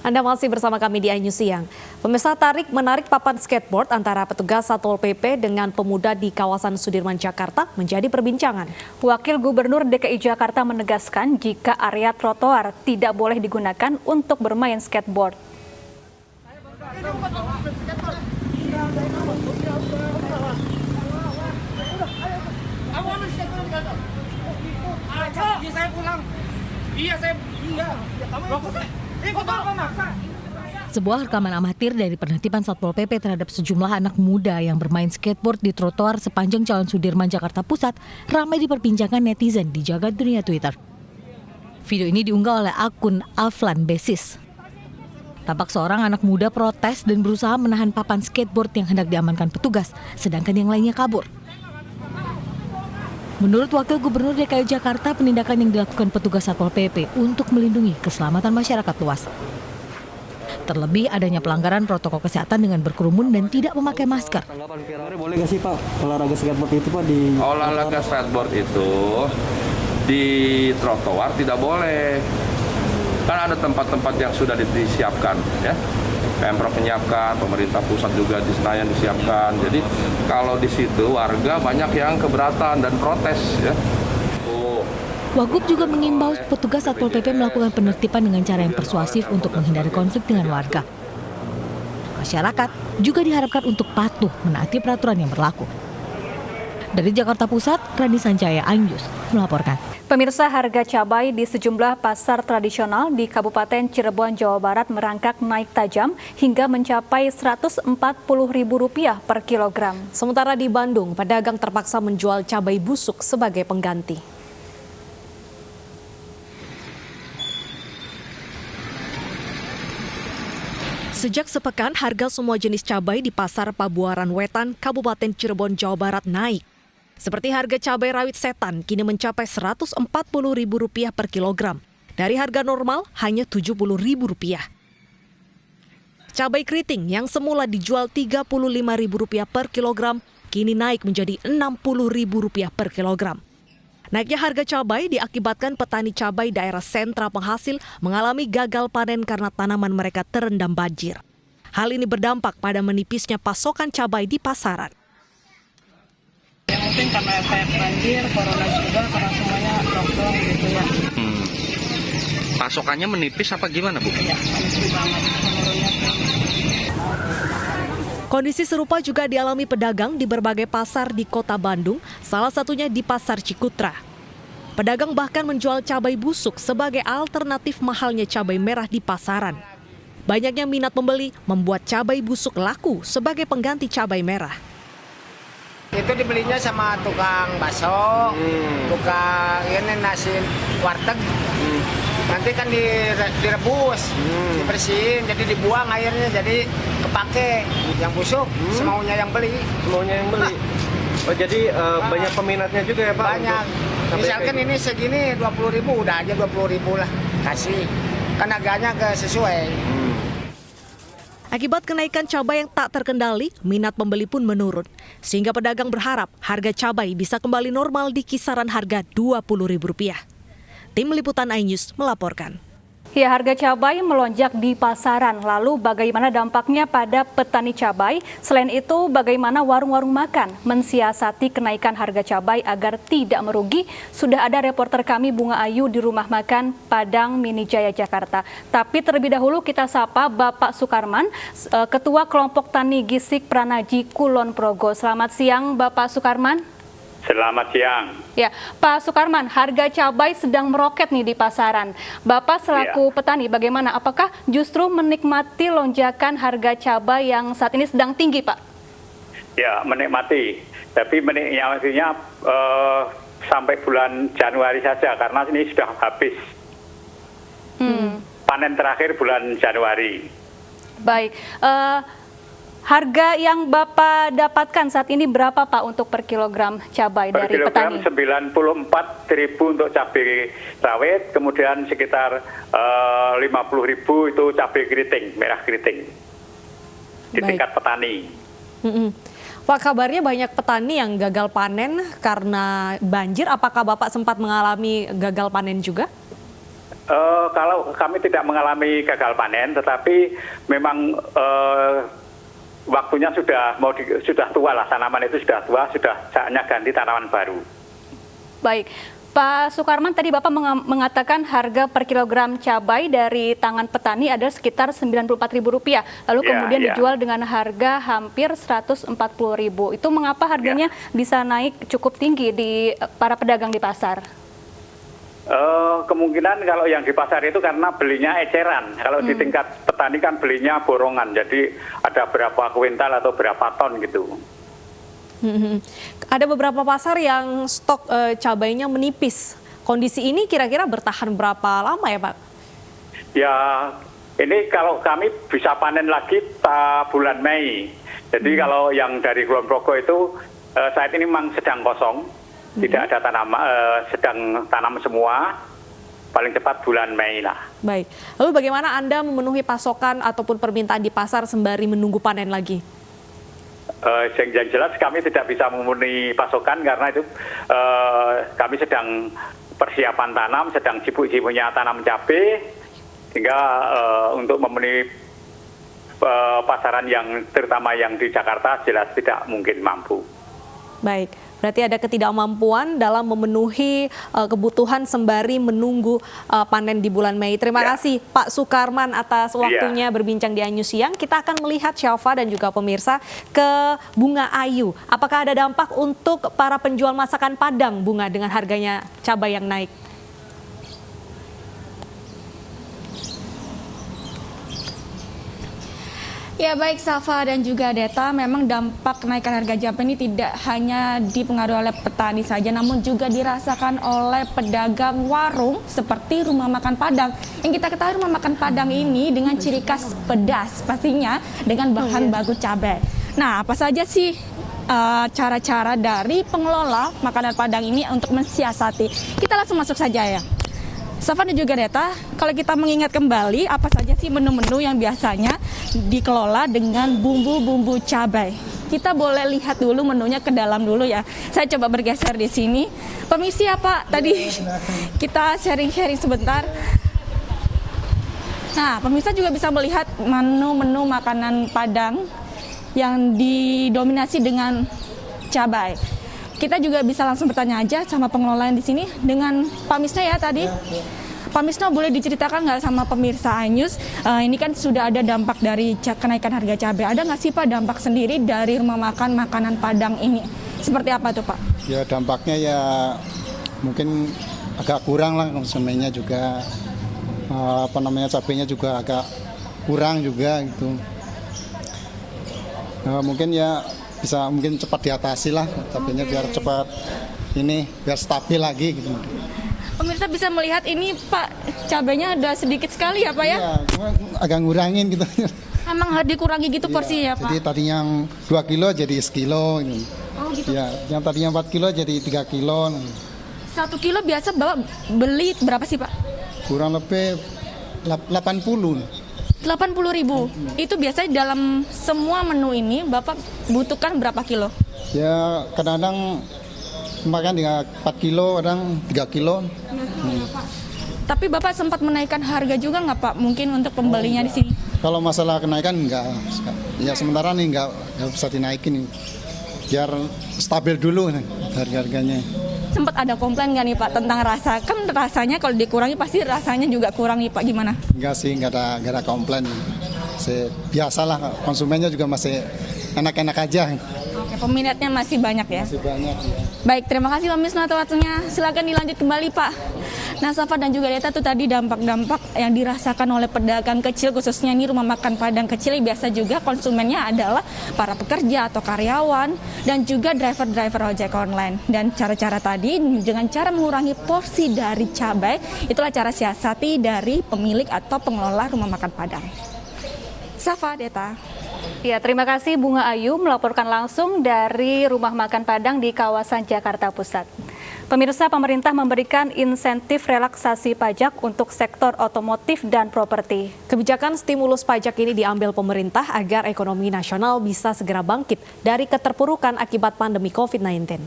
Anda masih bersama kami di iNews Siang. Pemirsa, tarik-menarik papan skateboard antara petugas Satpol PP dengan pemuda di kawasan Sudirman, Jakarta menjadi perbincangan. Wakil Gubernur DKI Jakarta menegaskan jika area trotoar tidak boleh digunakan untuk bermain skateboard. Saya pulang. Iya, saya enggak. Sebuah rekaman amatir dari penertiban Satpol PP terhadap sejumlah anak muda yang bermain skateboard di trotoar sepanjang Jalan Sudirman, Jakarta Pusat ramai diperbincangkan netizen di jagat dunia Twitter. Video ini diunggah oleh akun Aflan Besis. Tampak seorang anak muda protes dan berusaha menahan papan skateboard yang hendak diamankan petugas, sedangkan yang lainnya kabur. Menurut Wakil Gubernur DKI Jakarta, penindakan yang dilakukan petugas Satpol PP untuk melindungi keselamatan masyarakat luas. Terlebih adanya pelanggaran protokol kesehatan dengan berkerumun dan tidak memakai masker. Boleh nggak sih Pak olahraga skateboard itu Pak di olahraga skateboard itu di trotoar tidak boleh. Kan ada tempat-tempat yang sudah disiapkan ya. Pemprov menyiapkan, pemerintah pusat juga di Senayan disiapkan. Jadi kalau di situ warga banyak yang keberatan dan protes ya. Wagub juga mengimbau petugas Satpol PP melakukan penertiban dengan cara yang persuasif untuk menghindari konflik dengan warga. Masyarakat juga diharapkan untuk patuh menaati peraturan yang berlaku. Dari Jakarta Pusat, Rani Sanjaya, iNews melaporkan. Pemirsa, harga cabai di sejumlah pasar tradisional di Kabupaten Cirebon, Jawa Barat merangkak naik tajam hingga mencapai Rp140.000 per kilogram. Sementara di Bandung, pedagang terpaksa menjual cabai busuk sebagai pengganti. Sejak sepekan, harga semua jenis cabai di Pasar Pabuaran Wetan, Kabupaten Cirebon, Jawa Barat naik. Seperti harga cabai rawit setan kini mencapai Rp140.000 per kilogram. Dari harga normal hanya Rp70.000. Cabai keriting yang semula dijual Rp35.000 per kilogram kini naik menjadi Rp60.000 per kilogram. Naiknya harga cabai diakibatkan petani cabai daerah sentra penghasil mengalami gagal panen karena tanaman mereka terendam banjir. Hal ini berdampak pada menipisnya pasokan cabai di pasaran. Yang mungkin karena efek banjir, corona juga, karena semuanya lockdown gitu ya. Pasokannya menipis apa gimana, Bu? Iya, menipis banget menurunnya. Kondisi serupa juga dialami pedagang di berbagai pasar di kota Bandung, salah satunya di Pasar Cikutra. Pedagang bahkan menjual cabai busuk sebagai alternatif mahalnya cabai merah di pasaran. Banyaknya minat pembeli membuat cabai busuk laku sebagai pengganti cabai merah. Itu dibelinya sama tukang bakso, tukang ini nasi warteg. Nanti kan direbus, dibersihin, jadi dibuang airnya, jadi kepake. Yang busuk, semaunya yang beli. maunya yang beli? Oh jadi banyak peminatnya juga ya Pak? Banyak. Misalkan ini segini 20.000, udah aja 20.000 lah kasih. Kan harganya sesuai. Akibat kenaikan cabai yang tak terkendali, minat pembeli pun menurun. Sehingga pedagang berharap harga cabai bisa kembali normal di kisaran harga Rp20.000. Tim Liputan iNews melaporkan. Ya, harga cabai melonjak di pasaran. Lalu bagaimana dampaknya pada petani cabai? Selain itu, bagaimana warung-warung makan mensiasati kenaikan harga cabai agar tidak merugi? Sudah ada reporter kami Bunga Ayu di Rumah Makan Padang Mini Jaya, Jakarta. Tapi terlebih dahulu kita sapa Bapak Sukarman, Ketua Kelompok Tani Gisik Pranaji Kulon Progo. Selamat siang Bapak Sukarman. Selamat siang. Ya, Pak Sukarman, harga cabai sedang meroket nih di pasaran. Bapak selaku petani, bagaimana? Apakah justru menikmati lonjakan harga cabai yang saat ini sedang tinggi, Pak? Ya, menikmati. Tapi menikmatinya sampai bulan Januari saja, karena ini sudah habis. Panen terakhir bulan Januari. Baik. Harga yang Bapak dapatkan saat ini berapa Pak untuk per kilogram cabai dari petani? Per kilogram 94.000 untuk cabai rawit, kemudian sekitar 50.000 itu cabai keriting, merah keriting di tingkat petani. Pak, kabarnya banyak petani yang gagal panen karena banjir. Apakah Bapak sempat mengalami gagal panen juga? Kalau kami tidak mengalami gagal panen, tetapi memang waktunya sudah tua lah, tanaman itu sudah tua, sudah saatnya ganti tanaman baru. Baik, Pak Sukarman, tadi Bapak mengatakan harga per kilogram cabai dari tangan petani adalah sekitar Rp94.000, lalu kemudian dijual dengan harga hampir Rp140.000. Itu mengapa harganya bisa naik cukup tinggi di para pedagang di pasar? Kemungkinan kalau yang di pasar itu karena belinya eceran. Kalau di tingkat petani kan belinya borongan, jadi ada berapa kuintal atau berapa ton gitu. Ada beberapa pasar yang stok cabainya menipis. Kondisi ini kira-kira bertahan berapa lama ya Pak? Ya, ini kalau kami bisa panen lagi bulan Mei. Jadi kalau yang dari Kulon Progo itu saat ini memang sedang kosong. Tidak ada sedang tanam semua, paling cepat bulan Mei lah. Baik, lalu bagaimana Anda memenuhi pasokan ataupun permintaan di pasar sembari menunggu panen lagi? Yang jelas kami tidak bisa memenuhi pasokan karena itu kami sedang persiapan tanam, sedang sibuk-sibuknya tanam cabai, sehingga untuk memenuhi pasaran yang terutama yang di Jakarta jelas tidak mungkin mampu. Baik. Berarti ada ketidakmampuan dalam memenuhi kebutuhan sembari menunggu panen di bulan Mei. Terima kasih Pak Sukarman atas waktunya berbincang di Ayu Siang. Kita akan melihat Syafa dan juga pemirsa ke bunga ayu. Apakah ada dampak untuk para penjual masakan Padang bunga dengan harganya cabai yang naik? Ya baik Safa dan juga Deta, memang dampak kenaikan harga cabai ini tidak hanya dipengaruhi oleh petani saja, namun juga dirasakan oleh pedagang warung seperti Rumah Makan Padang. Yang kita ketahui Rumah Makan Padang ini dengan ciri khas pedas, pastinya dengan bahan baku cabai. Nah, apa saja sih cara-cara dari pengelola makanan Padang ini untuk mensiasati? Kita langsung masuk saja ya. Safa dan juga Deta, kalau kita mengingat kembali apa saja sih menu-menu yang biasanya dikelola dengan bumbu-bumbu cabai. Kita boleh lihat dulu menunya ke dalam dulu ya. Saya coba bergeser di sini. Permisi ya Pak, tadi kita sharing-sharing sebentar. Nah, pemirsa juga bisa melihat menu-menu makanan Padang yang didominasi dengan cabai. Kita juga bisa langsung bertanya aja sama pengelola di sini dengan Pak Misna ya tadi. Pak Misna, boleh diceritakan nggak sama pemirsa iNews, ini kan sudah ada dampak dari kenaikan harga cabai. Ada nggak sih Pak dampak sendiri dari rumah makan makanan Padang ini? Seperti apa tuh Pak? Ya dampaknya ya mungkin agak kurang lah konsumennya juga, cabainya juga agak kurang juga gitu. Mungkin ya bisa mungkin cepat diatasi lah cabainya biar cepat biar stabil lagi gitu. Pemirsa bisa melihat ini Pak, cabainya ada sedikit sekali ya Pak ya? Iya, cuma agak ngurangin gitu. Emang harus dikurangi gitu porsinya ya Pak? Jadi tadinya yang 2 kilo jadi sekilo gitu. Oh gitu. Ya, yang tadinya 4 kilo jadi 3 kilo. 1 kilo biasa Bapak beli berapa sih Pak? Kurang lebih 80. 80.000. Itu biasanya dalam semua menu ini Bapak butuhkan berapa kilo? Ya kadang-kadang makan dengan 4 kilo, kadang 3 kilo. Tapi Bapak sempat menaikkan harga juga nggak Pak? Mungkin untuk pembelinya di sini? Kalau masalah kenaikan enggak. Ya sementara nih enggak bisa dinaikin. Biar stabil dulu nih harga-harganya. Sempat ada komplain nggak nih Pak tentang rasa? Kan rasanya kalau dikurangi pasti rasanya juga kurang nih Pak, gimana? Enggak sih, enggak ada komplain. Biasalah, konsumennya juga masih enak-enak aja. Oke, peminatnya masih banyak ya? Masih banyak ya. Baik, terima kasih Pak Misna atas waktunya. Silakan dilanjut kembali Pak. Nah, Safa dan juga Deta itu tadi dampak-dampak yang dirasakan oleh pedagang kecil, khususnya ini rumah makan Padang kecil. Biasa juga konsumennya adalah para pekerja atau karyawan dan juga driver-driver ojek online. Dan cara-cara tadi dengan cara mengurangi porsi dari cabai, itulah cara siasati dari pemilik atau pengelola rumah makan Padang. Safa, Deta. Ya, terima kasih Bunga Ayu melaporkan langsung dari Rumah Makan Padang di kawasan Jakarta Pusat. Pemirsa, pemerintah memberikan insentif relaksasi pajak untuk sektor otomotif dan properti. Kebijakan stimulus pajak ini diambil pemerintah agar ekonomi nasional bisa segera bangkit dari keterpurukan akibat pandemi COVID-19.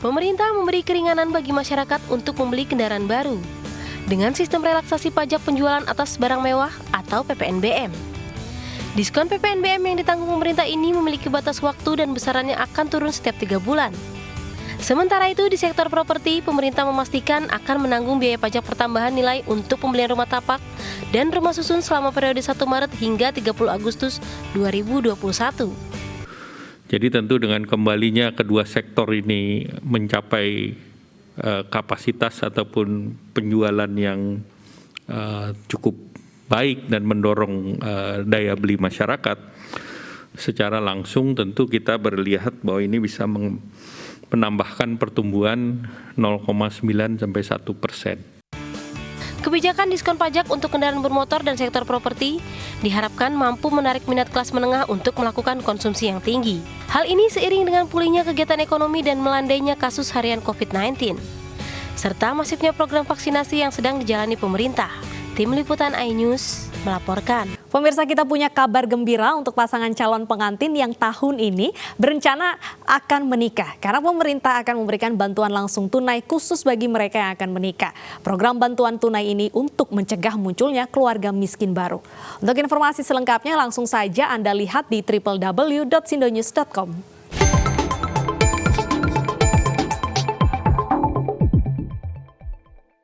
Pemerintah memberi keringanan bagi masyarakat untuk membeli kendaraan baru dengan sistem relaksasi pajak penjualan atas barang mewah atau PPNBM. Diskon PPNBM yang ditanggung pemerintah ini memiliki batas waktu dan besarannya akan turun setiap 3 bulan. Sementara itu di sektor properti, pemerintah memastikan akan menanggung biaya pajak pertambahan nilai untuk pembelian rumah tapak dan rumah susun selama periode 1 Maret hingga 30 Agustus 2021. Jadi tentu dengan kembalinya kedua sektor ini mencapai kapasitas ataupun penjualan yang cukup baik dan mendorong daya beli masyarakat, secara langsung tentu kita berlihat bahwa ini bisa menambahkan pertumbuhan 0,9 sampai 1%. Kebijakan diskon pajak untuk kendaraan bermotor dan sektor properti diharapkan mampu menarik minat kelas menengah untuk melakukan konsumsi yang tinggi. Hal ini seiring dengan pulihnya kegiatan ekonomi dan melandainya kasus harian COVID-19, serta masifnya program vaksinasi yang sedang dijalani pemerintah. Tim Liputan iNews melaporkan. Pemirsa, kita punya kabar gembira untuk pasangan calon pengantin yang tahun ini berencana akan menikah. Karena pemerintah akan memberikan bantuan langsung tunai khusus bagi mereka yang akan menikah. Program bantuan tunai ini untuk mencegah munculnya keluarga miskin baru. Untuk informasi selengkapnya langsung saja Anda lihat di www.sindonews.com.